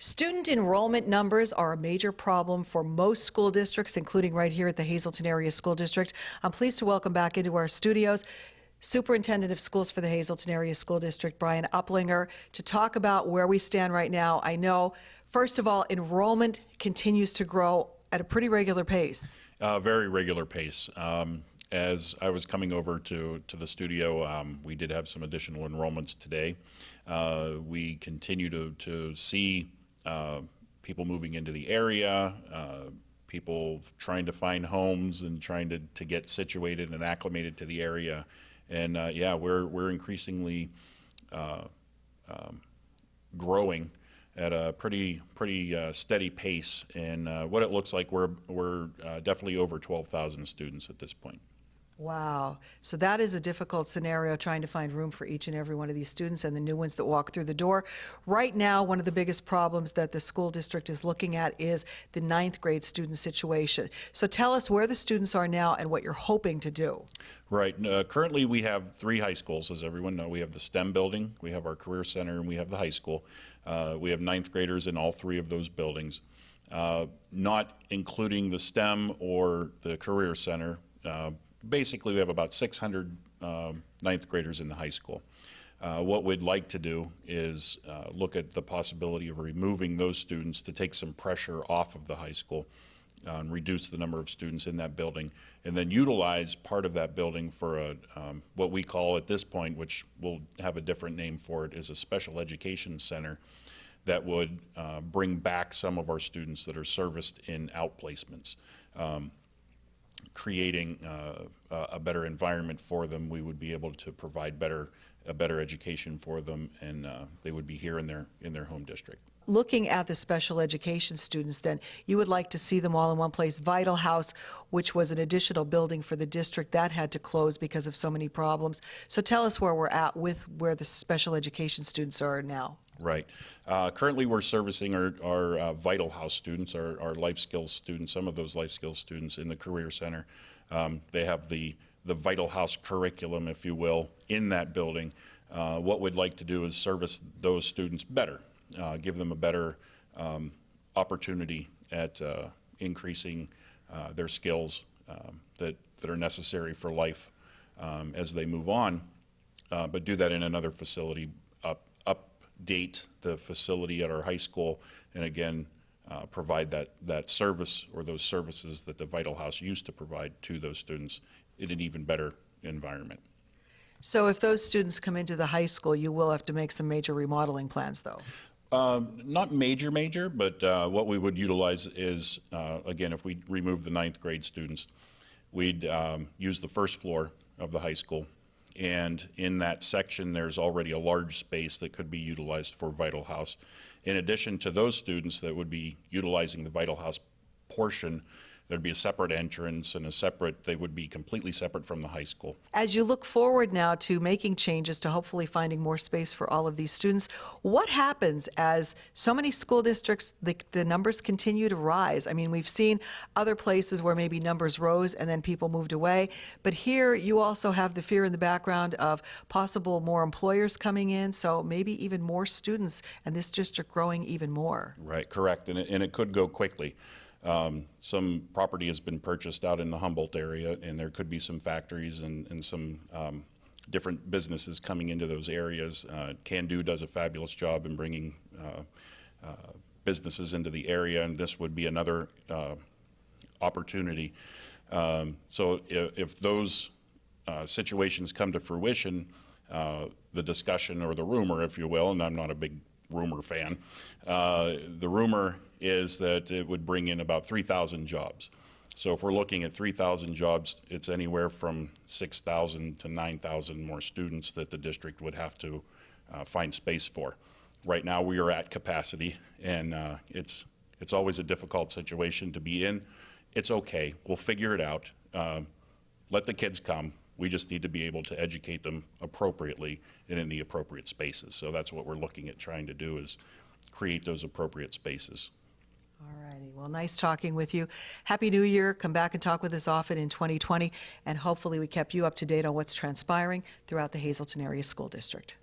Student enrollment numbers are a major problem for most school districts, including right here at the Hazleton Area School District. I'm pleased to welcome back into our studios Superintendent of Schools for the Hazleton Area School District, Brian Uplinger, to talk about where we stand right now. I know, first of all, enrollment continues to grow at a pretty regular pace. Very regular pace. As I was coming over to the studio, we did have some additional enrollments today. We continue to see people moving into the area, people trying to find homes and trying to get situated and acclimated to the area. And yeah, we're increasingly growing at a pretty steady pace. And what it looks like, we're definitely over 12,000 students at this point. Wow. So that is a difficult scenario, trying to find room for each and every one of these students and the new ones that walk through the door. Right now, one of the biggest problems that the school district is looking at is the 9th grade student situation. So tell us where the students are now and what you're hoping to do. Right. Currently, we have 3 high schools, as everyone knows. We have the STEM building, we have our Career Center, and we have the high school. We have 9th graders in all 3 of those buildings. Not including the STEM or the Career Center, basically, we have about 600 9th graders in the high school. What we'd like to do is look at the possibility of removing those students to take some pressure off of the high school and reduce the number of students in that building, and then utilize part of that building for what we call at this point, which we'll have a different name for it, is a special education center that would bring back some of our students that are serviced in outplacements. Creating a better environment for them. We would be able to provide a better education for them, and they would be here in their home district. Looking at the special education students, then, you would like to see them all in one place. Vital House, which was an additional building for the district, that had to close because of so many problems. So tell us where we're at with where the special education students are now. Right. Currently, we're servicing our Vital House students, our life skills students, some of those life skills students in the Career Center. They have the Vital House curriculum, if you will, in that building. What we'd like to do is service those students better, give them a better opportunity at increasing their skills that are necessary for life as they move on, but do that in another facility, update the facility at our high school, and again, provide that service or those services that the Vital House used to provide to those students in an even better environment. So if those students come into the high school, you will have to make some major remodeling plans, though. Not major, but what we would utilize is, again, if we remove the 9th grade students, we'd use the first floor of the high school. And in that section, there's already a large space that could be utilized for Vital House. In addition to those students that would be utilizing the Vital House portion, there'd be a separate entrance and they would be completely separate from the high school. As you look forward now to making changes to hopefully finding more space for all of these students, what happens as so many school districts, the numbers continue to rise? I mean, we've seen other places where maybe numbers rose and then people moved away, but here you also have the fear in the background of possible more employers coming in, so maybe even more students and this district growing even more. Right, correct, and it could go quickly. Some property has been purchased out in the Humboldt area, and there could be some factories and some different businesses coming into those areas. Can Do does a fabulous job in bringing businesses into the area, and this would be another opportunity. So if those situations come to fruition, the discussion or the rumor, if you will, and I'm not a big rumor fan, the rumor is that it would bring in about 3,000 jobs. So if we're looking at 3,000 jobs, it's anywhere from 6,000 to 9,000 more students that the district would have to find space for. Right now we are at capacity, and it's always a difficult situation to be in. It's okay, we'll figure it out. Let the kids come. We just need to be able to educate them appropriately and in the appropriate spaces. So that's what we're looking at trying to do, is create those appropriate spaces. All righty. Well, nice talking with you. Happy New Year. Come back and talk with us often in 2020, and hopefully we kept you up to date on what's transpiring throughout the Hazleton Area School District.